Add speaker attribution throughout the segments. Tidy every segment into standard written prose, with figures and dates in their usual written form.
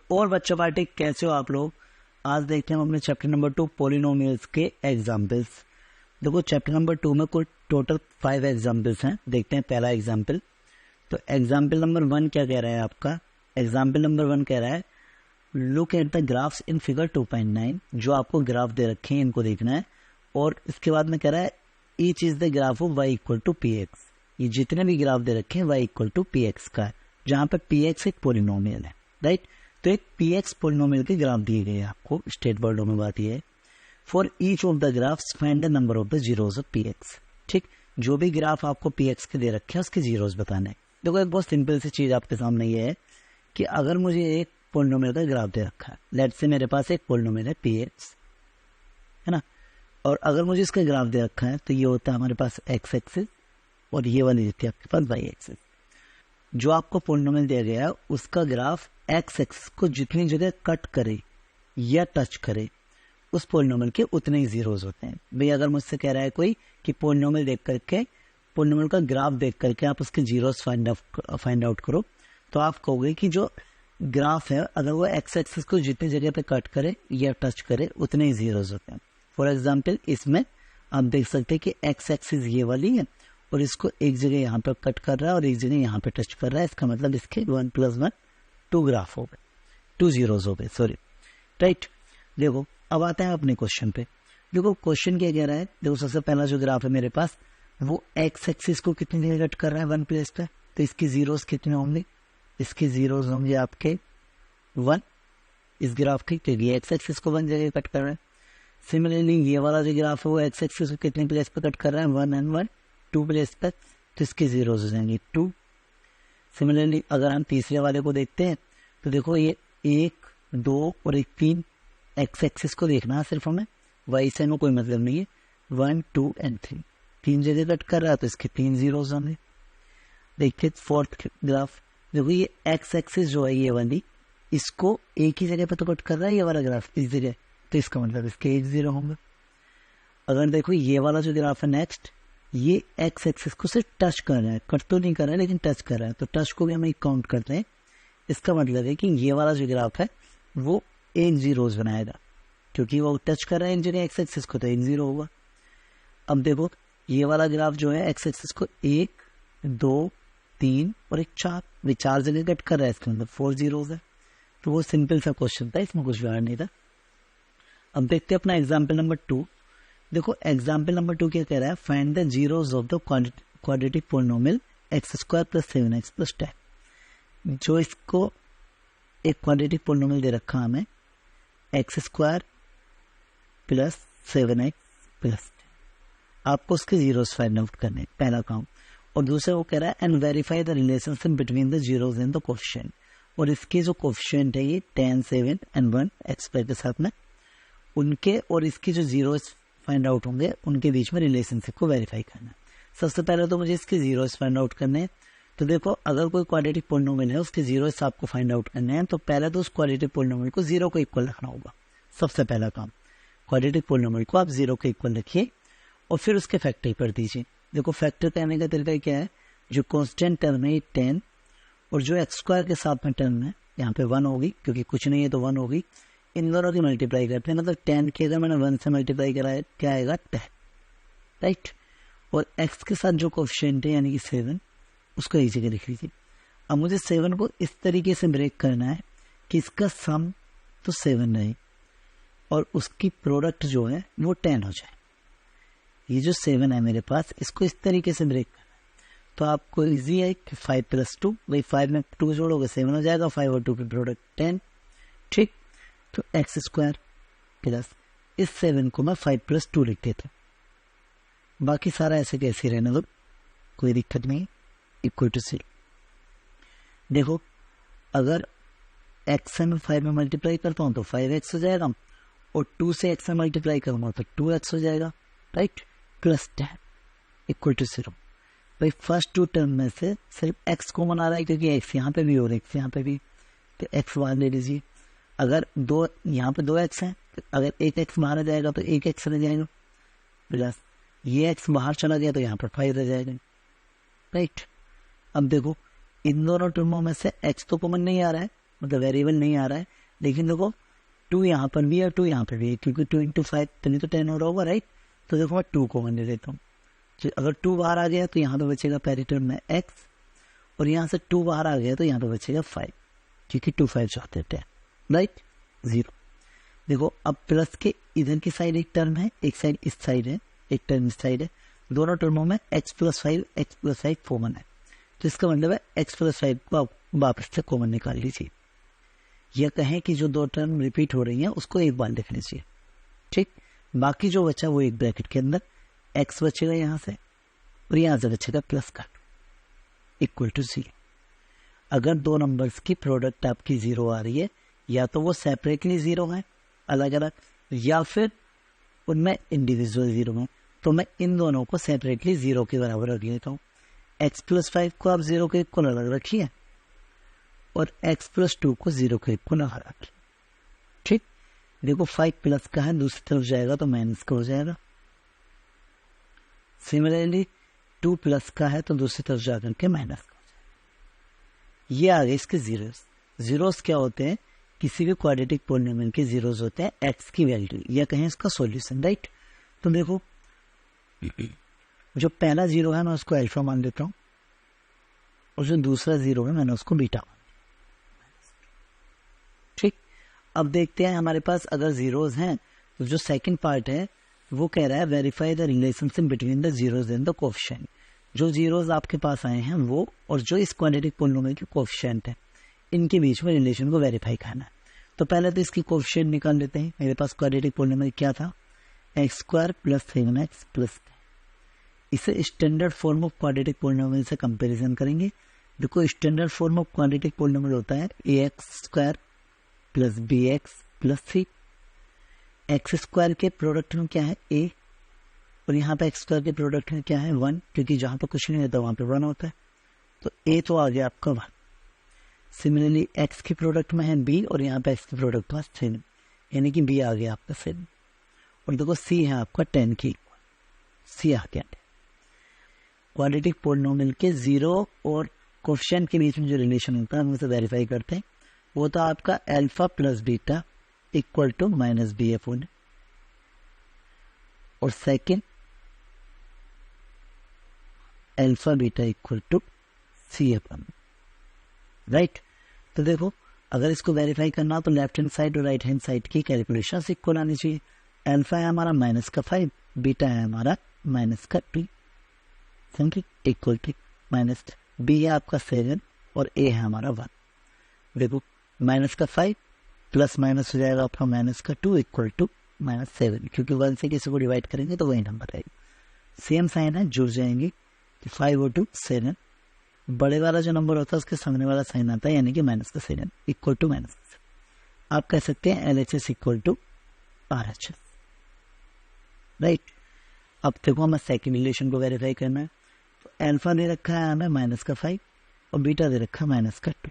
Speaker 1: और बच्चों पार्टी कैसे हो आप लोग। आज देखते हैं हम अपने चैप्टर नंबर 2 पॉलिनोमियल्स के एग्जाम्पल्स। देखो चैप्टर नंबर 2 में कुल टोटल 5 एग्जाम्पल्स हैं। देखते हैं पहला एग्जाम्पल। तो एग्जाम्पल नंबर 1 क्या कह रहा है आपका। एग्जाम्पल नंबर 1 कह रहा है look at the graphs in figure 2.9। जो आपको ग्राफ दे रखे हैं इनको देखना है। और इसके बाद में कह रहा है each is the graph of y equal to p x. ये जितने भी ग्राफ दे रखे हैं y equal to p x का है, जहां पर पी एक्स एक पॉलिनोमियल है, राइट। तो एक पी एक्स पॉलिनोमियल के ग्राफ दिए गए हैं आपको। स्टेट वर्डों में बात यह है for each of the graphs find the number of the zeros of P x. ठीक, जो भी ग्राफ आपको पी एक्स के दे रखे हैं उसके जीरोज बताने। देखो एक बहुत सिंपल सी चीज आपके सामने ये है कि अगर मुझे एक पॉलिनोमियल का ग्राफ दे रखा है, लेट्स से मेरे पास एक पॉलिनोमियल है पी एक्स, है ना, और अगर मुझे इसका ग्राफ दे रखा है तो ये होता है हमारे पास एक्स एक्सिस और ये वाली रहती है आपके पास वाई एक्सिस। जो आपको पॉलिनोमियल दिया गया है उसका ग्राफ एक्स एक्सिस को जितनी जगह कट करे या टच करे उस पॉलिनोमियल के उतने ही जीरोज होते हैं। भाई अगर मुझसे कह रहा है कोई कि पॉलिनोमियल देख करके, पॉलिनोमियल का ग्राफ देख करके आप उसके जीरोज फाइंड आउट करो, तो आप कहोगे कि जो ग्राफ है अगर वो एक्स एक्सिस को जितनी जगह पे कट करे या टच करे उतने ही जीरोज होते हैं। फॉर एग्जाम्पल इसमें आप देख सकते हैं कि एक्स एक्सिस ये वाली है और इसको एक जगह यहाँ पे कट कर रहा है और एक जगह यहाँ पे टच कर रहा है। इसका मतलब इसके 1 + 1 2 ग्राफ हो गए, 2 जीरोज हो गए, सॉरी, राइट। देखो अब आता है अपने क्वेश्चन पे। देखो क्वेश्चन क्या कह रहा है। देखो सबसे पहला जो ग्राफ है मेरे पास वो एक्स एक्सिस को कितनी जगह कट कर रहा है 1 प्लेस पे, तो इसके जीरोज कितने होंगे। इसके जीरोज होंगे आपके 1 इस ग्राफ के, क्योंकि एक्स एक्सिस को 1 जगह कट कर रहा है। सिमिलरली ये वाला जो ग्राफ है वो एक्स एक्सिस को कितने प्लेस पे कट कर रहा है 1 and 1 2 प्लेस पे, तो इसके जीरोज हो जाएंगे 2। सिमिलरली अगर हम तीसरे वाले को देखते हैं तो देखो ये 1 2 और 1 3 एक्स एक्सिस को देखना है सिर्फ हमें, वाई से हमें कोई मतलब नहीं है। 1 2 and 3 3 जगह कट कर रहा है तो इसके 3 जीरोज होंगे। देखिए फोर्थ ग्राफ, देखो ये एक्स एक्सिस जो है ये वाली इसको एक ही जगह पे तो कट कर रहा है ये वाला ग्राफ इस जगह, तो इसका मतलब इसके 1 0 होंगे। अगर देखो ये वाला जो ग्राफ है नेक्स्ट, ये एक्स एक्सिस को सिर्फ टच कर रहा है, कट तो नहीं कर रहा है लेकिन टच कर रहा है, तो टच को भी हम काउंट करते हैं। इसका मतलब है कि ये वाला जो ग्राफ है वो 1 जीरोज बनाएगा, क्योंकि वो टच कर रहा है इन जगह एक्स एक्सिस को, तो 1 0 होगा। अब देखो ये वाला ग्राफ जो है एक्स एक्सिस को 1 2 3 और 1 4 वे 4 जगह कट कर रहा है, इसका मतलब 4 जीरोज है। तो वो सिंपल सा क्वेश्चन था, इसमें कुछ व्यवहार नहीं था। अब देखते हैं अपना एग्जाम्पल नंबर 2। देखो एग्जाम्पल नंबर 2 क्या कह रहा है find the zeros of the quadratic polynomial x² + 7x + 10। जो इसको एक क्वाड्रेटिक पॉलिनोमियल दे रखा हमें x² + 7x + 10, आपको उसके जीरोज फाइंड आउट करने, पहला काम। और दूसरा वो कह रहा है and verify the relationship between the zeros and the coefficient. और इसके जो कोफिशिएंट है ये 10 7 and 1 x² के साथ में, उनके और इसके जो जीरोज फाइंड आउट होंगे उनके बीच में रिलेशनशिप को वेरीफाई करना है। सबसे पहले तो मुझे इसके जीरोज फाइंड आउट करने हैं। तो देखो अगर कोई क्वाड्रेटिक पॉलिनोमियल है उसके जीरोज आपको फाइंड आउट करने हैं, तो पहले तो उस क्वाड्रेटिक पॉलिनोमियल को 0 को इक्वल रखना होगा। सबसे पहला काम क्वाड्रेटिक पॉलिनोमियल को आप 0 को इक्वल रखिए और फिर उसके फैक्टर कर दीजिए। देखो फैक्टर करने का तरीका क्या है, जो कॉन्स्टेंट टर्म है 10 और जो x² के साथ में टर्म है यहाँ पे 1 होगी, क्योंकि कुछ नहीं है तो 1 होगी। इन दोनों की मल्टीप्लाई करते हैं, मतलब 10 की अगर मैंने 1 से मल्टीप्लाई करा है क्या आएगा 10, राइट। और x के साथ जो कोफिशिएंट है यानी कि 7 उसको एक जगह लिख लीजिए। अब मुझे 7 को इस तरीके से ब्रेक करना है कि इसका सम तो 7 रहे और उसकी प्रोडक्ट जो है वो 10 हो जाए। ये जो 7 है मेरे पास इसको इस तरीके से ब्रेक करना है, तो आपको इजी है कि 5 + 2, भाई 5 में 2 जोड़ोगे 7 हो जाएगा, 5 और 2 की प्रोडक्ट 10, ठीक। तो x² प्लस इस 7 को मैं 5 + 2 लिख देता हूँ, बाकी सारा ऐसे कैसे रहने दो, कोई दिक्कत नहीं, इक्वल टू 0। देखो अगर x से मैं 5 में मल्टीप्लाई करता हूँ तो 5x हो जाएगा और 2 से x में मल्टीप्लाई करूँगा तो 2x हो जाएगा, राइट, + 10 इक्वल टू 0। भाई फर्स्ट 2 टर्म में से सिर्फ x को मना रहा है क्योंकि x यहाँ पे भी और x यहाँ पे भी, तो x बाहर ले लीजिए। अगर दो यहाँ पे 2x है, अगर एक x बाहर आ जाएगा तो एक x रह जाएगा, प्लस ये x बाहर चला गया तो यहाँ पर 5 रह जाएगा, राइट। अब देखो इन दोनों टर्मों में से x तो कॉमन नहीं आ रहा है, मतलब वेरिएबल नहीं आ रहा है, लेकिन देखो 2 यहाँ पर भी है, 2 यहाँ पर भी है, क्योंकि 2 इंटू 5 तो 10 हो रहा होगा, राइट। तो देखो मैं 2 कॉमन ले लेता हूँ। अगर 2 बाहर आ गया तो यहाँ पे बचेगा पहले टर्म में x, और यहाँ से 2 बाहर आ गया तो यहाँ पे बचेगा 5, क्योंकि 2 5 चाहते थे, राइट, 0। देखो अब प्लस के इधर की साइड एक टर्म है, एक साइड इस साइड है, एक टर्म इस साइड है, दोनों टर्मों में x प्लस 5 कॉमन है, तो इसका मतलब है x प्लस 5 को वापस से कॉमन निकाल लीजिए। यह कहें कि जो 2 टर्म रिपीट हो रही हैं उसको एक बार लिख लीजिए, ठीक। बाकी जो बचा वो एक ब्रैकेट के अंदर x बचेगा यहाँ से, और यहाँ से बचेगा प्लस का इक्वल टू 0। अगर 2 नंबर्स की प्रोडक्ट आपकी 0 आ रही है, या तो वो सेपरेटली 0 है अलग अलग, या फिर उनमें इंडिविजुअल 0 है, तो मैं इन दोनों को सेपरेटली 0 के बराबर रख लेता हूँ। x प्लस 5 को आप 0 के इक्वल अलग रखिए, और x प्लस 2 को 0 के इक्वल अलग रखिए, ठीक। देखो 5 प्लस का है, दूसरी तरफ जाएगा तो माइनस का हो जाएगा। सिमिलरली 2 प्लस का है तो दूसरी तरफ जाकर के माइनस का हो जाएगा। ये आ गए इसके जीरोस। जीरोस क्या होते हैं? किसी भी क्वाड्रेटिक पॉलिनोमियल के जीरोस होते हैं एक्स की वैल्यू, या कहें इसका सॉल्यूशन, राइट। तो देखो जो पहला जीरो है मैं उसको अल्फा मान लेता हूँ, और जो दूसरा जीरो है मैंने उसको बीटा मान लिया, ठीक। अब देखते हैं हमारे पास अगर जीरोस हैं तो जो सेकंड पार्ट है वो कह रहा है verify the relationship between the zeros and the coefficient. जो जीरोस आपके पास आए हैं वो और जो इस क्वाड्रेटिक पॉलिनोमियल के कोएफिशिएंट है इनके बीच में रिलेशन को वेरीफाई करना है। तो पहले तो इसकी कोएफिशिएंट निकाल लेते हैं। मेरे पास क्वाड्रेटिक पॉलिनोमियल क्या था? X square plus 7x plus 10। इसे standard form of quadratic polynomial से कंपैरिजन करेंगे। देखो standard form of quadratic polynomial होता है ax square plus bx plus 3। X square के प्रोडक्ट में क्या है a, और यहाँ पे एक्स स्क्वायर के प्रोडक्ट में क्या है 1, क्योंकि जहां पर कुछ नहीं रहता वहां पे 1 होता है, तो a तो आ गया आपका 1। सिमिलरली x के प्रोडक्ट में है b, और यहाँ पे x के प्रोडक्ट में 7, यानी कि b आ गया आपका 7। और देखो c है आपका 10 की, c आ गया। क्वाड्रेटिक पॉलिनोमियल के जीरो और कोएफिशिएंट के बीच में जो रिलेशन होता है हम उसे वेरीफाई करते हैं। वो तो आपका alpha plus beta equal to minus B upon, और second alpha beta equal to C upon, right. तो देखो अगर इसको वेरीफाई करना तो लेफ्ट हैंड साइड और राइट हैंड साइड की कैलकुलेशन इक्वल आनी चाहिए। अल्फा है हमारा माइनस का 5, बीटा है हमारा माइनस का 2, इक्वल टू माइनस बी है आपका 7 और ए है हमारा 1। देखो माइनस का 5 प्लस माइनस हो जाएगा आपका माइनस का 2 इक्वल टू माइनस 7, क्योंकि 1 से किसी को डिवाइड करेंगे तो वही नंबर आएगा। सेम साइन है, जुड़ जाएंगे कि 5 और 2 7। बड़े वाला जो नंबर होता है उसके सामने वाला साइन आता है, यानी कि माइनस का 7 इक्वल टू माइनस का 7। आप कह सकते हैं LHS equal to RHS, right. अब देखो हमें सेकेंड रिलेशन को वेरीफाई करना है। तो अल्फा दे रखा है हमें माइनस का 5 और बीटा दे रखा है माइनस का 2।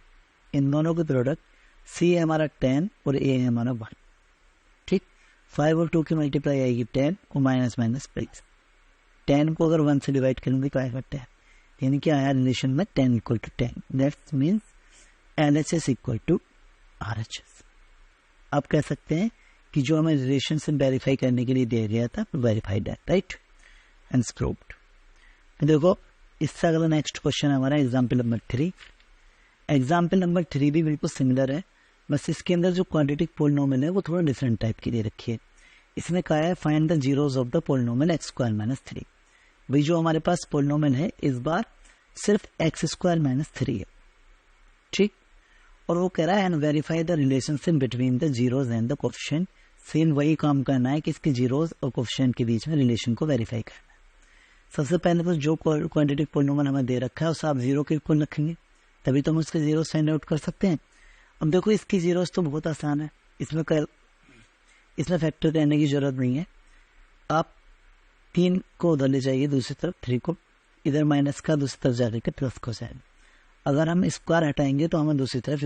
Speaker 1: इन दोनों के प्रोडक्ट C है हमारा 10 और A है हमारा 1, ठीक। 5 और 2 की मल्टीप्लाई आएगी 10 और माइनस माइनस प्लस। 10 को अगर 1 से डिवाइड करेंगे तो आएगा 10, यानी कि आया रिलेशन में 10 equal to 10। That's means LHS equal to RHS। आप कह सकते हैं कि जो हमें रिलेशन से वेरीफाई करने के लिए दिया गया था वेरीफाइड है, राइट एंड प्रूव्ड। देखो इससे अगला नेक्स्ट क्वेश्चन है हमारा एग्जाम्पल नंबर 3। एग्जाम्पल नंबर 3 भी बिल्कुल सिमिलर है, बस इसके अंदर जो क्वाड्रेटिक पॉलिनोमियल है वो थोड़ा डिफरेंट टाइप की दे रखी है। इसमें कहा है find the zeros of the polynomial x square minus 3। भाई जो हमारे पास पॉलिनोमियल है इस बार सिर्फ एक्स स्क्वायर माइनस 3 है, ठीक। और वो कह रहा है and verify the relationship between the zeros and the coefficient. Same वही काम करना है कि इसके जीरोस और कोएफिशिएंट के बीच में रिलेशन को वेरीफाई करना है। सबसे पहले तो जो क्वाड्रेटिक पॉलिनोमियल हमें दे रखा है उसे आप 0 के इक्वल रखेंगे, तभी तो हम उसके जीरोस फाइंड आउट कर सकते हैं। अब देखो इसकी जीरोस तो बहुत आसान है, इसमें फैक्टर करने की जरूरत नहीं है। आप 3 को उधर ले जाइए, दूसरी तरफ 3 को इधर माइनस का, दूसरी तरफ जाने के प्लस को जाएगा। अगर हम स्क्वायर हटाएंगे तो हमें दूसरी तरफ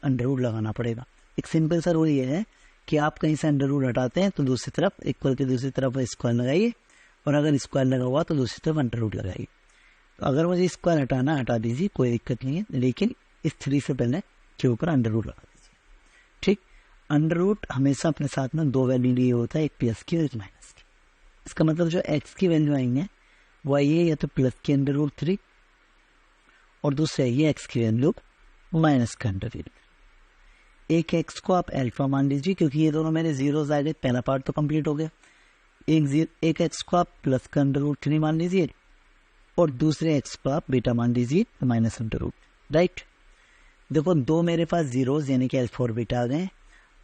Speaker 1: अंडर रूट लगाना पड़ेगा। एक सिंपल सा रूल ये है कि आप कहीं से अंडर रूट हटाते हैं तो दूसरी तरफ इक्वल की दूसरी तरफ स्क्वायर लगाइए, और अगर स्क्वायर लगा हुआ तो दूसरी तरफ अंडर रूट लगाइए। तो अगर मुझे स्क्वायर हटाना हटा दीजिए, कोई दिक्कत नहीं है, लेकिन इस 3 से पहले के ऊपर अंडर रूट लगा दीजिए। अंडर रूट हमेशा अपने साथ में दो वैल्यू लिए होता है, एक प्लस की और एक माइनस की। इसका मतलब जो एक्स की वैल्यू आएंगे वो आई है या तो प्लस की अंडर रूट 3 और दूसरे आई है एक्स की वैल्यू माइनस का अंडर रूट। एक एक्स को आप अल्फा मान लीजिए क्योंकि ये दोनों मेरे जीरोस आ गए, पहला पार्ट तो कंप्लीट हो गया। एक एक्स को आप प्लस का अंडर रूट 3 मान लीजिए और दूसरे एक्स को आप बीटा मान लीजिए माइनस अंडर रूट, राइट। देखो दो मेरे पास जीरोस यानी कि अल्फा और बीटा आ गए।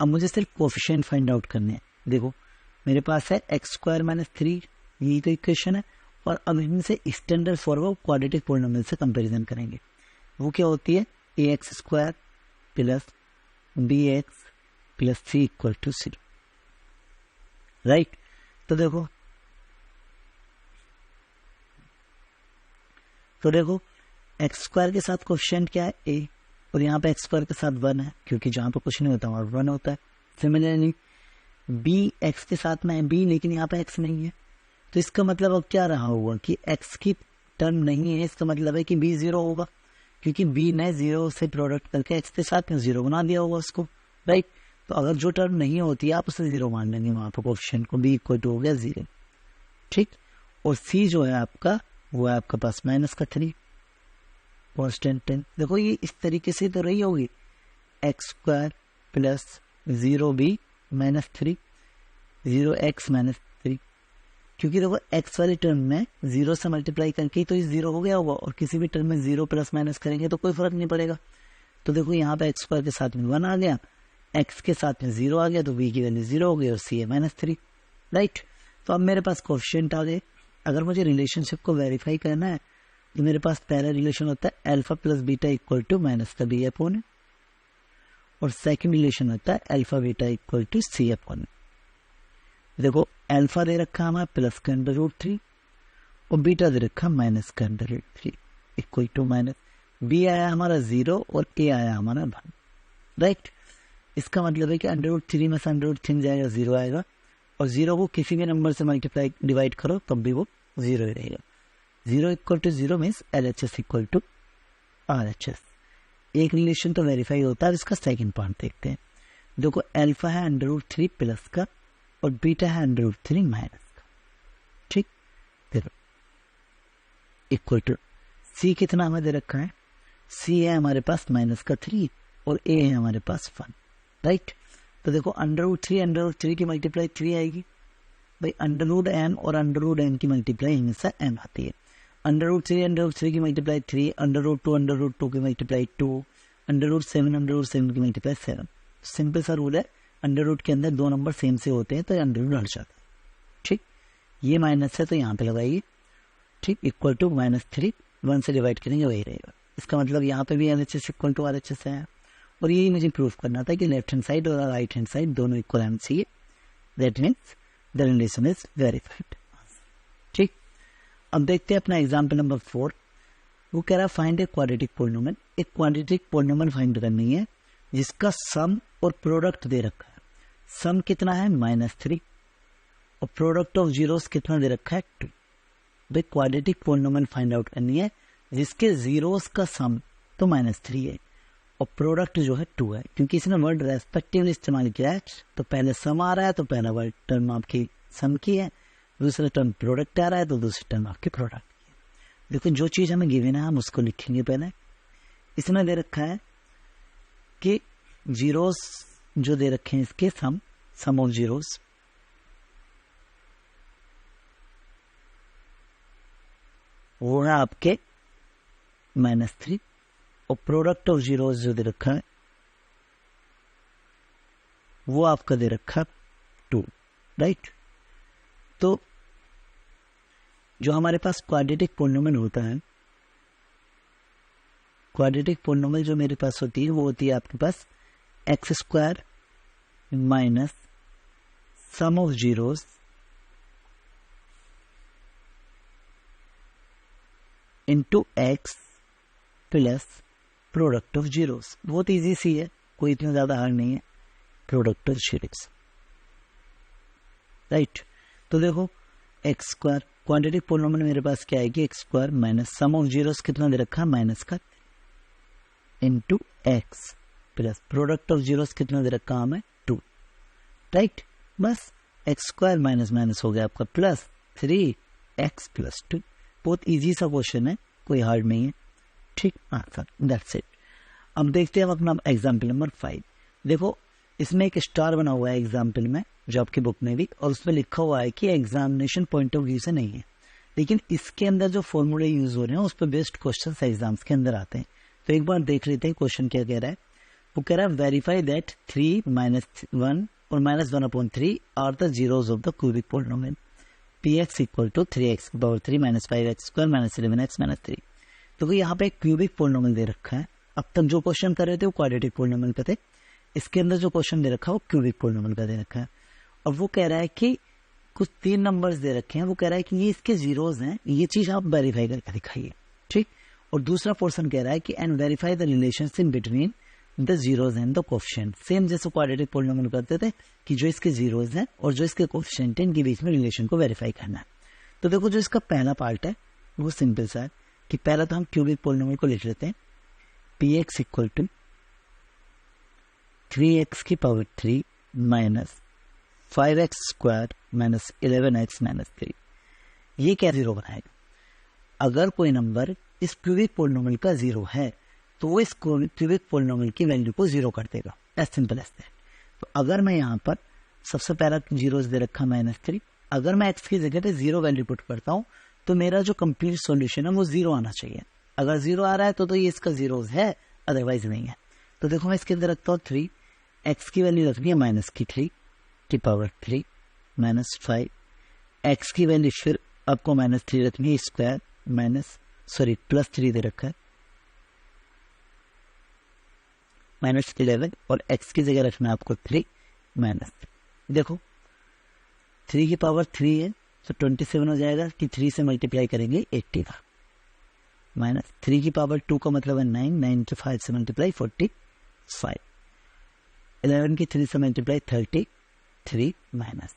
Speaker 1: अब मुझे सिर्फ कोफिशिएंट फाइंड आउट करने हैं। देखो मेरे पास है एक्स स्क्वायर माइनस 3, यही तो इक्वेशन है। और अब इनसे standard form of quadratic polynomial से कंपैरिजन करेंगे। वो क्या होती है, A X square plus B X plus C equal to 0, right. तो देखो एक्स स्क्वायर के साथ कोफिशिएंट क्या है ए, और यहाँ पे एक्स स्क्वायर के साथ 1 है क्योंकि जहाँ पे कुछ नहीं होता वहाँ 1 होता है। सिमिलरली बी एक्स के साथ में है बी, लेकिन यहाँ पे एक्स नहीं है, तो इसका मतलब अब क्या रहा होगा कि एक्स की टर्म नहीं है, इसका मतलब है कि बी 0 होगा क्योंकि बी ने 0 से प्रोडक्ट करके एक्स के साथ में 0 बना दिया होगा उसको, राइट। तो अगर जो टर्म नहीं होती है आप उसे 0 मान लेंगे वहाँ पर कोफिशिएंट को, बी इक्वल टू हो गया 0, ठीक। और सी जो है आपका वो है आपका पास माइनस का 3 कॉन्स्टेंट 10। देखो ये इस तरीके से तो रही होगी x square plus 0b minus 3 0x minus 3, क्योंकि देखो एक्स वाले टर्म में 0 से मल्टीप्लाई करके ही तो इस 0 हो गया होगा और किसी भी टर्म में 0 प्लस माइनस करेंगे तो कोई फर्क नहीं पड़ेगा। तो देखो यहाँ पे एक्स स्क्वायर के साथ में 1 आ गया, एक्स के साथ में 0 आ गया, तो b की वैल्यू 0 हो गई और c है माइनस 3, राइट। तो अब मेरे पास कोफिशिएंट आ गए। अगर मुझे रिलेशनशिप को वेरीफाई करना है तो मेरे पास पहला रिलेशन होता है alpha plus beta equal to minus का बी अपॉन, और सेकंड रिलेशन होता है alpha beta equal to C upon. देखो अल्फा दे रखा हमारा प्लस का अंडर रूट 3 और बीटा दे रखा माइनस का under root 3 equal to minus, b आया हमारा 0 और ए आया हमारा 1, राइट। इसका मतलब है कि अंडर रूट 3 में से अंडर रूट 3 जाएगा 0 आएगा, और 0 को किसी भी नंबर से मल्टीप्लाई डिवाइड करो तब भी वो 0 ही रहेगा। 0 equal to 0 means LHS equal to RHS। एक रिलेशन तो वेरीफाई होता है, इसका सेकंड पार्ट देखते हैं। देखो अल्फा है अंडर रूट 3 प्लस का और बीटा है अंडर रूट 3 माइनस का, ठीक। फिर इक्वल टू सी कितना हमें दे रखा है, सी है हमारे पास माइनस का 3 और ए है हमारे पास 1, राइट। तो देखो अंडर रूट 3 की मल्टीप्लाई 3 आएगी भाई, अंडर रूट एन और अंडर रूट एन की मल्टीप्लाई हमेशा एन आती है। अंडर रूट 3 की मल्टीप्लाई 3, अंडर रूट 2 की मल्टीप्लाई 2, अंडर रूट 7 की मल्टीप्लाई 7। सिंपल सा रूल है, अंडर रूट के अंदर दो नंबर सेम से होते हैं तो अंडर रूट हट जाता है, ठीक। ये माइनस है तो यहाँ पे लगाइए, ठीक, इक्वल टू माइनस 3 1 से डिवाइड करेंगे वही रहेगा। इसका मतलब यहाँ पे भी LHS इक्वल टू RHS है, और यही मुझे प्रूफ करना था कि लेफ्ट हैंड साइड और राइट हैंड साइड दोनों इक्वल होना चाहिए, that means the relation is verified, ठीक। अब देखते हैं अपना एग्जाम्पल नंबर 4। वो कह रहा फाइंड ए क्वाड्रेटिक पॉलिनोमियल। एक क्वाड्रेटिक पॉलिनोमियल फाइंड करनी है जिसका सम और प्रोडक्ट दे रखा है। सम कितना है -3 और प्रोडक्ट ऑफ जीरोस कितना दे रखा है 2। भाई क्वाड्रेटिक पॉलिनोमियल फाइंड आउट करनी है जिसके जीरोस का सम तो -3 है और प्रोडक्ट जो है 2 है। क्योंकि इसने वर्ड रेस्पेक्टिवली इस्तेमाल किया है तो पहले सम आ रहा है तो पहला वर्ड टर्म आपकी सम की है, दूसरा टर्म प्रोडक्ट आ रहा है तो दूसरी टर्म आपकी प्रोडक्ट की है। देखो जो चीज हमें गिवन है हम उसको लिखेंगे पहले। इसमें दे रखा है कि जीरोस जो दे रखे हैं इसके सम ऑफ जीरोस वो है आपके -3 और प्रोडक्ट ऑफ जीरोस जो दे रखा है वो आपका दे रखा 2, राइट। तो जो हमारे पास क्वाड्रेटिक पॉलिनोमियल होता है, क्वाड्रेटिक पॉलिनोमियल जो मेरे पास होती है वो होती है आपके पास x² minus sum of zeros into x plus product of zeros. बहुत इजी सी है, कोई इतना ज्यादा हार्ड नहीं है, प्रोडक्ट ऑफ जीरोस, राइट। तो देखो x² क्वाड्रेटिक पॉलिनोमियल मेरे पास क्या आएगी x² minus sum of zeros कितना दे रखा है -का into x plus product of zeros कितना दे रखा हमें 2। राइट। बस एक्स स्क्वायर माइनस माइनस हो गया आपका प्लस 3x प्लस 2। बहुत इजी सा क्वेश्चन है, कोई हार्ड नहीं है, ठीक आंसर, दैट्स इट। अब देखते हैं हम अपना एग्जाम्पल नंबर 5। देखो इसमें एक स्टार बना हुआ है एग्जाम्पल में, जो आपकी बुक में भी, और उसमें लिखा हुआ है कि एग्जामिनेशन पॉइंट ऑफ व्यू से नहीं है, लेकिन इसके अंदर जो फॉर्मूले यूज हो रहे हैं उस पर बेस्ड क्वेश्चंस एग्जाम्स के अंदर आते हैं। तो एक बार देख लेते हैं क्वेश्चन क्या कह रहा है। वो कह रहा है वेरीफाई दैट 3 - 1 और -1/3 are the zeros of the cubic polynomial px equal to 3x की पावर 3 - 5x स्क्वायर - 11x - 3। तो यहाँ पे एक क्यूबिक पोलिनोमियल दे रखा है। अब तक जो क्वेश्चन कर रहे थे वो क्वाड्रेटिक पोलिनोमियल पे थे, इसके अंदर जो क्वेश्चन दे रखा है वो क्यूबिक पोलिनोमियल का दे रखा है। और वो कह रहा है कि कुछ 3 नंबर्स दे रखे हैं, वो कह रहा है कि ये इसके जीरोज हैं, ये चीज आप वेरीफाई करके दिखाइए, ठीक। और दूसरा पोर्शन कह रहा है कि and verify the relationship between the zeros and the coefficient. Same जैसे क्वाड्रेटिक पोलिनोमियल करते थे कि जो इसके जीरोज हैं और जो इसके कोफिशिएंट हैं इनके बीच में रिलेशन को वेरीफाई करना है। तो देखो जो इसका पहला पार्ट है वो सिंपल सा है कि पहला तो हम क्यूबिक पोलिनोमियल को लिख लेते हैं, px इक्वल टू 3x की power 3 minus 5x square minus 11x minus 3। ये क्या जीरो बनाएगा? अगर कोई नंबर इस क्यूबिक पोलिनोमियल का जीरो है तो वो इस क्यूबिक पोलिनोमियल की वैल्यू को जीरो कर देगा, एज सिंपल एज दैट। तो अगर मैं यहाँ पर सबसे पहला जीरो दे रखा -3, अगर मैं x की जगह पे जीरो वैल्यू पुट करता हूँ तो मेरा जो कंप्लीट सॉल्यूशन है वो जीरो आना चाहिए। अगर जीरो आ रहा है तो ये इसका जीरो है, अदरवाइज नहीं है। तो देखो मैं इसके अंदर रखता हूँ 3, x की वैल्यू रखनी है -3 की पावर 3 माइनस 5, x की वैल्यू फिर आपको -3 रखनी है स्क्वायर प्लस 3 दे रखा है -11, और x की जगह रखना है आपको 3 माइनस। देखो 3 की पावर 3 है तो 27 हो जाएगा कि 3 से मल्टीप्लाई करेंगे 80 का, माइनस 3 की पावर 2 का मतलब है 9 के 5 से मल्टीप्लाई 45, 11 की 3 से मल्टीप्लाई 33 माइनस।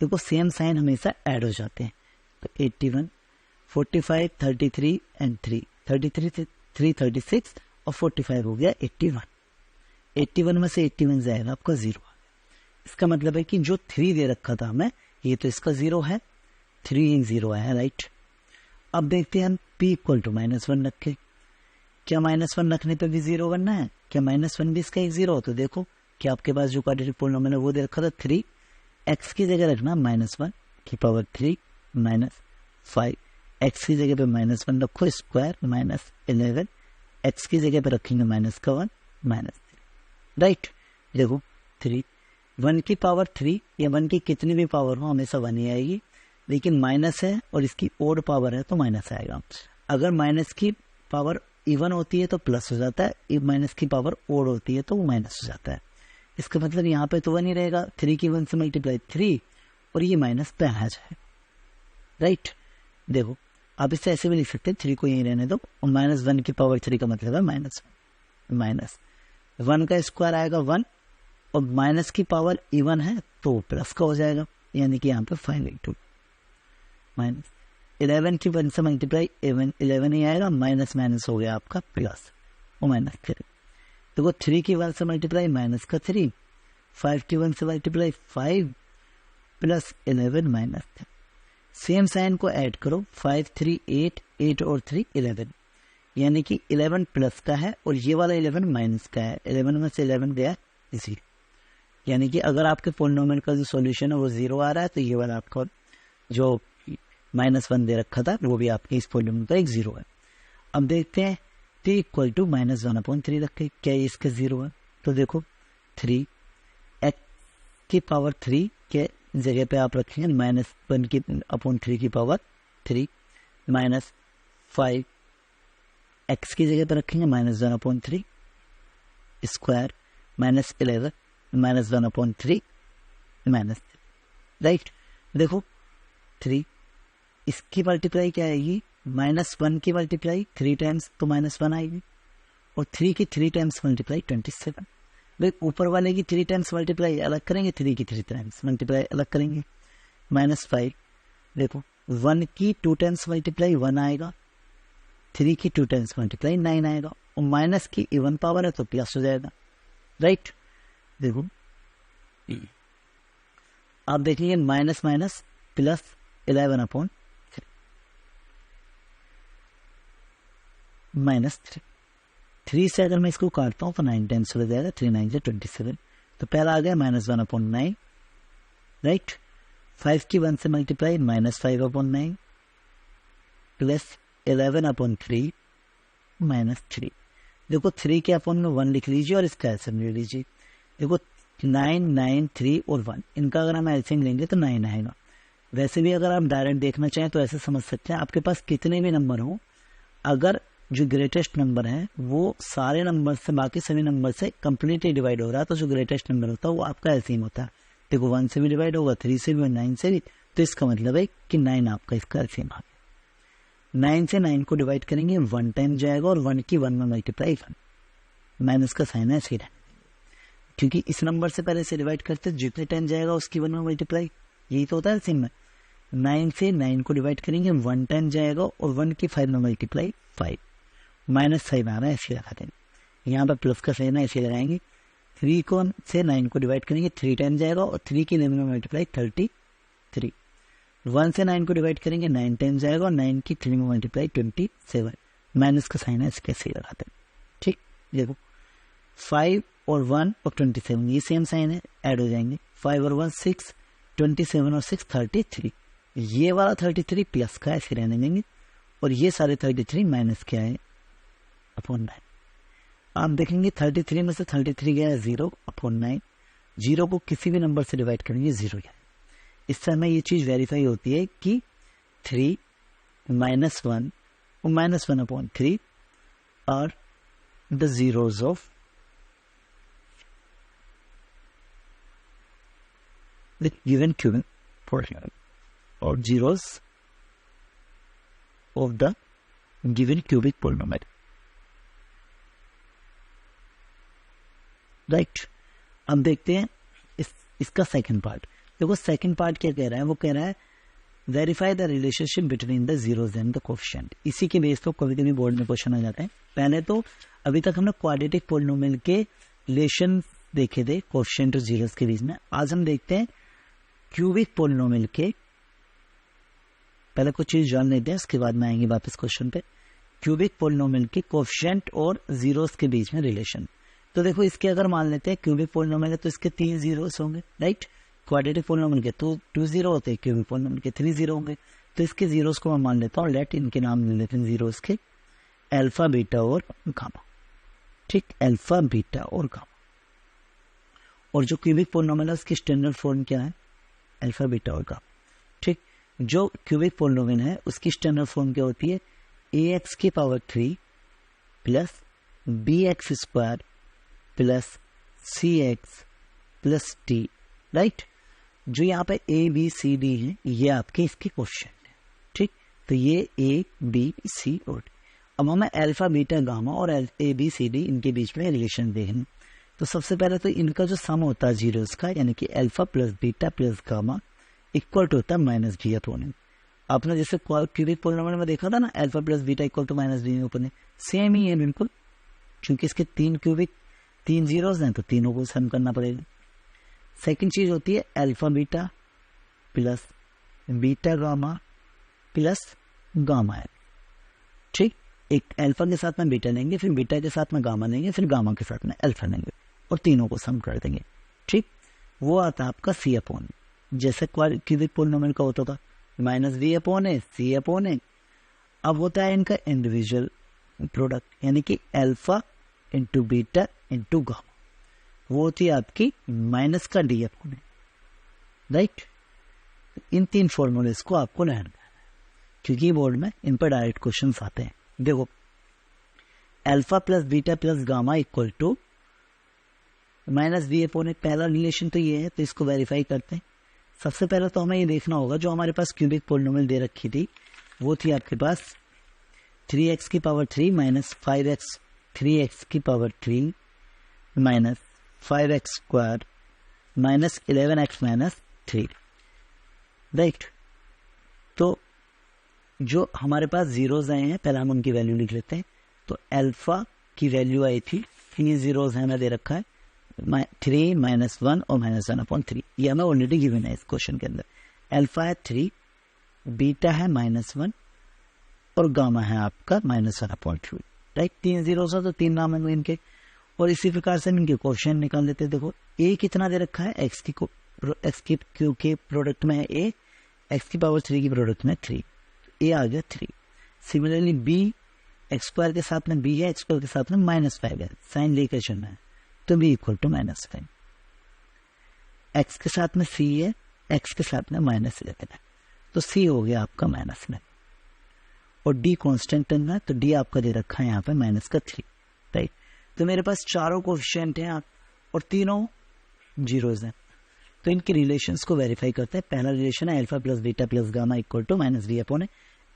Speaker 1: देखो सेम साइन हमेशा ऐड हो जाते हैं, तो 81, 45, 33 एंड 3, 33 से 3 36 और 45 हो गया 81। 81 में से 81 जाएगा आपका जीरो। इसका मतलब है कि जो 3 दे रखा था हमें, ये तो इसका जीरो है, 3 एक जीरो है, राइट। अब देखते हैं हम p इक्वल टू -1 रखे, क्या -1 रखने पे भी जीरो बनना है? क्या -1 भी इसका एक जीरो? तो देखो कि आपके पास जो क्वाड्रेटिक पोलिनोमियल है वो दे रखा था 3, x की जगह रखना -1 की पावर 3 माइनस 5, x की जगह पे -1 रखो स्क्वायर -11, x की जगह पे रखेंगे -1 -3, राइट। देखो 3, 1 की पावर 3 या 1 की कितनी भी पावर हो हमेशा 1 ही आएगी, लेकिन माइनस है और इसकी ओड पावर है तो माइनस आएगा। अगर माइनस की पावर इवन होती है तो प्लस हो जाता है, माइनस की पावर ओड होती है तो वो माइनस हो जाता है। इसका मतलब यहाँ पे तो 1 ही रहेगा, 3 की 1 से मल्टीप्लाई 3 और ये माइनस पे आ जाए, राइट। देखो आप इससे ऐसे भी लिख सकते हैं, 3 को यहीं रहने दो, और -1 की पावर 3 का मतलब है माइनस 1 का स्क्वायर आएगा 1, और माइनस की पावर इवन है तो प्लस का हो जाएगा, यानी कि यहाँ पे 5/2 माइनस 11 की 1 से मल्टीप्लाई 11 ही आएगा, माइनस माइनस हो गया आपका प्लस, वो -3। देखो 3 की 1 से मल्टीप्लाई माइनस का 3, 5 की 1 से मल्टीप्लाई 5 प्लस 11 -3। सेम साइन को ऐड करो, 5 3 8, 8 और 3 11, यानी कि 11 प्लस का है और ये वाला 11 माइनस का है, 11 में से 11 गया इसी, यानी कि अगर आपके पोलिनोमियल का जो सॉल्यूशन है वो जीरो आ रहा है तो ये वाला आपका जो -1 दे रखा था वो भी आपके इस पोलिनोमियल का एक जीरो है। अब देखते हैं 3 इक्वल टू -1/3 रखे, क्या ये इसका जीरो है? तो देखो 3 x की पावर 3 के जगह पे आप रखेंगे -1 की अपॉन 3 की पावर 3 माइनस 5, x की जगह पे रखेंगे -1/3 स्क्वायर -11 -1/3 -3, राइट। देखो 3 इसकी मल्टीप्लाई क्या आएगी, -1 की मल्टीप्लाई 3 टाइम्स तो -1 आएगी, और 3 की 3 टाइम्स मल्टीप्लाई 27। भाई ऊपर वाले की 3 टाइम्स मल्टीप्लाई अलग करेंगे, 3 की 3 टाइम्स मल्टीप्लाई अलग करेंगे, -5। देखो 1 की 2 टाइम्स मल्टीप्लाई 1 आएगा, 3 की 2 टाइम्स मल्टीप्लाई 9 आएगा, और माइनस की इवन पावर है तो प्लस हो जाएगा, राइट। देखो आप देखेंगे माइनस माइनस प्लस 11/3 माइनस 3 से अगर मैं इसको काटता हूँ तो 9 टाइम्स हो जाएगा, 3 9 से 27। तो पहला आ गया -1/9, राइट। 5 की 1 से मल्टीप्लाई -5/9 प्लस 11/3 -3। देखो 3 के अपॉन में 1 लिख लीजिए और इसका एलसीएम ले लीजिए। देखो 9 9 3 और 1, इनका अगर हम एलसीएम लेंगे तो 9 आएगा। वैसे भी अगर आप डायरेक्ट देखना चाहें तो ऐसे समझ सकते हैं, आपके पास कितने भी नंबर हो, अगर जो ग्रेटेस्ट नंबर है वो सारे नंबर से, बाकी सभी नंबर से कंप्लीटली डिवाइड हो रहा है, तो जो ग्रेटेस्ट नंबर होता है वो आपका एलसीएम होता है। देखो 1 से भी डिवाइड होगा, 3 से भी और 9 से भी, तो इसका मतलब है कि 9 आपका इसका एलसीएम आ गया। 9 से 9 को डिवाइड करेंगे, 1 टाइम जाएगा और 1 की 1 में मल्टीप्लाई 1, माइनस का साइन है ऐसे रहने, क्योंकि इस नंबर से पहले से डिवाइड करते जितने टाइम जाएगा उसकी 1 में मल्टीप्लाई, यही तो होता है एलसीएम में। 9 से 9 को डिवाइड करेंगे, 1 टाइम जाएगा और 1 की 5 में मल्टीप्लाई 5, -5 आ रहा है ऐसे लगा देंगे। यहाँ पर प्लस का साइन है ऐसे लगाएंगे। 3 को से 9 को डिवाइड करेंगे, 3 टाइम जाएगा और 3 की 11 में मल्टीप्लाई 33। 1 से 9 को डिवाइड करेंगे, 9 टाइम जाएगा और 9 की 3 में मल्टीप्लाई 27, माइनस का साइन है इसके ऐसे लगाते हैं, ठीक। देखो 5 और 1 और 27 ये सेम साइन है, ऐड हो जाएंगे। 5 और 1 6, 27 और 6 33, ये वाला 33 प्लस का ऐसे रहने देंगे और ये सारे 33 माइनस क्या है अपॉन 9। आप देखेंगे 33 में से 33 गया है 0/9, 0 को किसी भी नंबर से डिवाइड करेंगे 0 गया। इससे हमें ये चीज वेरीफाई होती है कि 3 -1 और -1/3 are the zeros of the given cubic polynomial और zeros of the given cubic polynomial, right. अब देखते हैं इसका सेकंड पार्ट। देखो सेकंड पार्ट क्या कह रहा है, वो कह रहा है verify the relationship between the zeros and the coefficient. इसी के बेस पर कभी कभी बोर्ड में क्वेश्चन आ जाते हैं। पहले तो अभी तक हमने क्वाड्रेटिक पोलिनोमियल के रिलेशन देखे थे कोएफिशिएंट और जीरोस के बीच में। आज हम देखते हैं क्यूबिक पोलिनोमियल के, पहले कुछ चीज जान लेते हैं, उसके बाद में आएंगे वापस क्वेश्चन पे। क्यूबिक पोलिनोमियल के कोएफिशिएंट और जीरोस के बीच में रिलेशन। तो देखो इसके अगर मान लेते हैं क्यूबिक पोलिनोमियल है तो इसके 3 जीरोस होंगे, राइट। क्वाड्रेटिक पोलिनोमियल के तो 2 जीरो होते हैं, क्यूबिक पोलिनोमियल के 3 जीरो होंगे। तो इसके जीरोस को मैं मान लेता हूँ, लेट इनके नाम ले लेते हैं जीरोस के अल्फा बीटा और गामा, ठीक। अल्फा बीटा और गामा। और जो क्यूबिक पोलिनोमियल है उसकी स्टैंडर्ड फॉर्म क्या है, अल्फा बीटा और गामा, ठीक। जो क्यूबिक पोलिनोमियल है उसकी स्टैंडर्ड फॉर्म क्या होती है, ax³ plus bx² plus cx plus d, right. जो यहाँ पे a b c d है ये आपके इसके कोएफिशिएंट है, ठीक। तो ये a b c और d। अब हमें अल्फा बीटा गामा और a b c d इनके बीच में रिलेशन देखना। तो सबसे पहले तो इनका जो सम होता है जीरोस का, यानी कि alpha plus beta plus gamma equal to होता है -b/n। आपने जैसे क्यूबिक पोलिनोमियल में देखा था ना, alpha plus beta equal to -b/n, same ही है बिल्कुल, क्योंकि इसके 3 जीरोस हैं तो तीनों को सम करना पड़ेगा। सेकंड चीज होती है alpha beta plus beta gamma plus gamma है, ठीक। एक अल्फा के साथ में बीटा लेंगे, फिर बीटा के साथ में गामा लेंगे, फिर गामा के साथ में अल्फा लेंगे और तीनों को सम कर देंगे, ठीक। वो आता है आपका c/, जैसे क्यूबिक पोलिनोमियल का होता था -b/a c/a। अब होता है इनका इंडिविजुअल प्रोडक्ट, यानी कि alpha into beta into gamma, वो होती है आपकी माइनस का d/, राइट। इन 3 फॉर्मूलेस को आपको लर्न करना है, क्योंकि बोर्ड में इन पर डायरेक्ट क्वेश्चन आते हैं। देखो alpha plus beta plus gamma equal to -b/a, पहला रिलेशन तो ये है, तो इसको वेरीफाई करते हैं। सबसे पहले तो हमें ये देखना होगा जो हमारे पास क्यूबिक पोलिनोमियल दे रखी थी वो थी आपके पास 3x³ minus 5x 3x³ minus 5x² minus 11x minus 3, right. तो जो हमारे पास जीरोस आए हैं पहले हम उनकी वैल्यू लिख लेते हैं। तो अल्फा की वैल्यू आई थी, 3 जीरोस है हमें दे रखा है 3 -1 और -1/3, ये हमें ऑलरेडी गिवन है इस क्वेश्चन के अंदर। अल्फा है 3, बीटा है -1 और गामा है आपका -1/3, राइट। 3 जीरो था तो 3 नाम है इनके, और इसी प्रकार से हम इनके क्वेश्चन निकाल लेते हैं। देखो ए कितना दे रखा है, एक्स की क्यू के प्रोडक्ट में है ए, एक्स की पावर 3 की प्रोडक्ट में 3, ए आ गया 3। सिमिलरली बी एक्स स्क्वायर के साथ में बी है, एक्स स्क्वायर के साथ में -5 है, साइन लेकर चलना है, तो बी इक्वल टू -5। एक्स के साथ में सी है, एक्स के साथ में -11 है, तो सी हो गया आपका -9, और डी कांस्टेंट टर्म है, तो डी आपका दे रखा है यहाँ पे -3, राइट। तो मेरे पास चारों कोएफिशिएंट हैं और तीनों जीरोज हैं, तो इनके रिलेशंस को वेरीफाई करते हैं। पहला रिलेशन है alpha plus beta plus gamma equal to -d/a।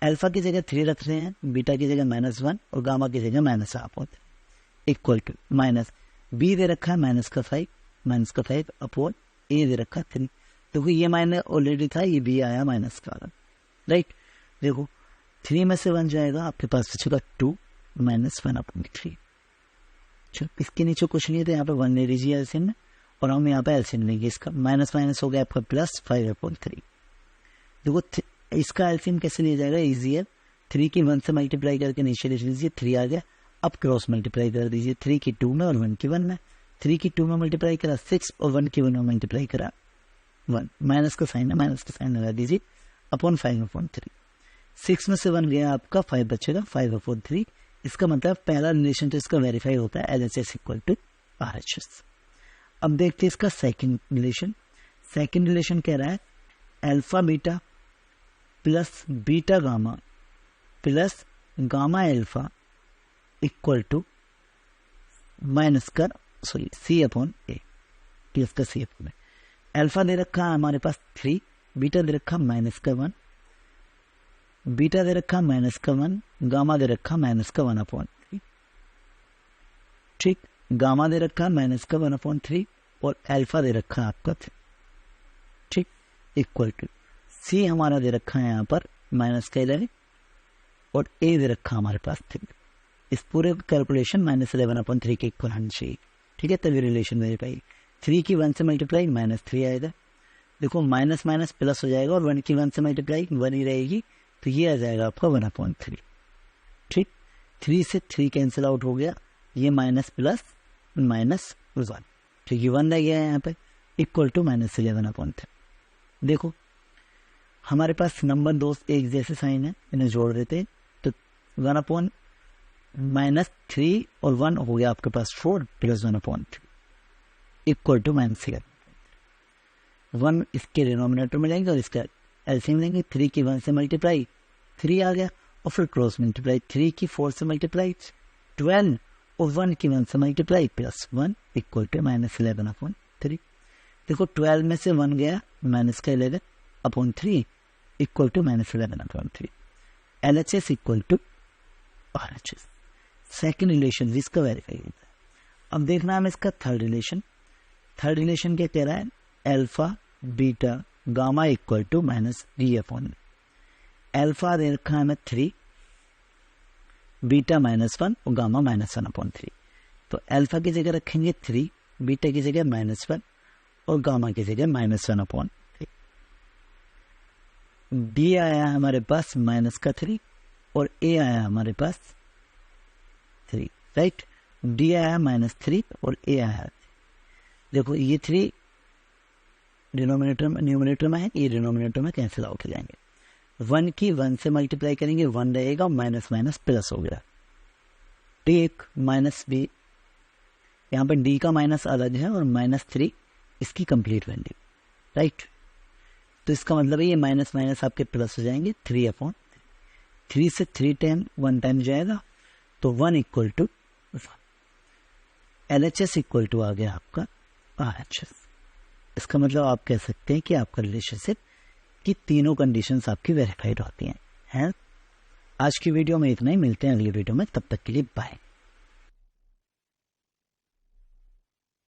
Speaker 1: Alpha की जगह 3 रख रहे हैं, बीटा की जगह -1 और गामा की जगह -1/, इक्वल टू माइनस बी दे रखा है -5 अपॉन ए दे रखा है 3। देखो ये माइनस ऑलरेडी था, ये बी आया माइनस का, राइट। देखो 3 में से 1 जाएगा, आपके पास बचेगा 2 -1/3। चलो इसके नीचे कुछ नहीं है, तो यहाँ पे 1 ले लीजिए एलसीएम में, और हम यहाँ पे एलसीएम लेंगे इसका, माइनस माइनस हो गया आपका +5/3। देखो इसका एलसीएम कैसे लिया जाएगा, इजी है। 3 की 1 से मल्टीप्लाई करके नीचे लिख लीजिए, 3 आ गया। अब क्रॉस मल्टीप्लाई कर दीजिए, 3 की 2 में और 1 की 1 में। 3 की 2 में मल्टीप्लाई करा 6 और 1 की 1 में मल्टीप्लाई करा 1, माइनस का साइन है, माइनस का साइन लगा दीजिए, अपॉन 5/3। 6 में से 1 गया आपका, 5 बचेगा, 5/3। इसका मतलब पहला रिलेशन तो इसका वेरीफाई होता है, LHS इक्वल टू RHS। अब देखते हैं इसका सेकंड रिलेशन। सेकंड रिलेशन कह रहा है alpha beta plus beta gamma plus gamma alpha equal to C/A, plus का C/A। अल्फा दे रखा है हमारे पास 3, बीटा दे रखा -1, बीटा दे रखा -1, गामा दे रखा -1/3, ठीक। गामा दे रखा -1/3 और अल्फा दे रखा आपका 3, ठीक, इक्वल टू सी हमारा दे रखा है यहाँ पर -11 और ए दे रखा हमारे पास 3। इस पूरे कैलकुलेशन -11/3 के इक्वल होना चाहिए, ठीक है, तभी रिलेशन वेरीफाई। 3 की 1 से मल्टीप्लाई -3 आएगा, देखो माइनस माइनस प्लस हो जाएगा, और 1 की 1 से मल्टीप्लाई 1 ही रहेगी, तो ये आ जाएगा आपका 1/3, ठीक। 3 से 3 कैंसिल आउट हो गया, ये माइनस प्लस -1, ठीक, ये 1 रह गया है यहाँ पे, इक्वल टू -11/3। देखो हमारे पास नंबर दो एक जैसे साइन है, इन्हें जोड़ देते, तो 1/-3 और 1 हो गया आपके पास 4 प्लस 1/3 इक्वल टू -11। 1 इसके डिनोमिनेटर में लेंगे और इसका एलसीएम लेंगे। 3 की 1 से मल्टीप्लाई 3 आ गया, और फिर क्रॉस मल्टीप्लाई 3 की 4 से मल्टीप्लाई 12 और 1 की 1 से मल्टीप्लाई +1 इक्वल टू -11/3। देखो 12 में से 1 गया, -11/3 equal to -11/3। LHS equal to RHS। Second relation इसका वेरीफाई होता है। अब देखना है इसका थर्ड रिलेशन। थर्ड रिलेशन क्या कह रहा है, alpha beta gamma equal to -d/। Alpha दे रखा है हमें 3, बीटा -1 और गामा -1/3। तो अल्फा की जगह रखेंगे 3, बीटा की जगह -1 और गामा की जगह -1/3। डी आया हमारे पास -3 और ए आया हमारे पास 3, राइट। डी आया -3 और ए आया, देखो ये 3 न्यूमरेटर में है, ये डिनोमिनेटर में कैंसिल आउट हो जाएंगे। 1 की 1 से मल्टीप्लाई करेंगे 1 रहेगा, माइनस माइनस प्लस हो गया, ठीक, माइनस बी, यहाँ पर डी का माइनस अलग है और -3 इसकी कंप्लीट वैल्यू, राइट। तो इसका मतलब है ये माइनस माइनस आपके प्लस हो जाएंगे, 3/3 से 3 टाइम 1 टाइम जाएगा, तो 1 equal to 1। LHS equal to आ गया आपका RHS। इसका मतलब आप कह सकते हैं कि आपका रिलेशनशिप की तीनों कंडीशंस आपकी वेरीफाइड होती हैं। आज की वीडियो में इतना ही, मिलते हैं अगली वीडियो में, तब तक के लिए बाय।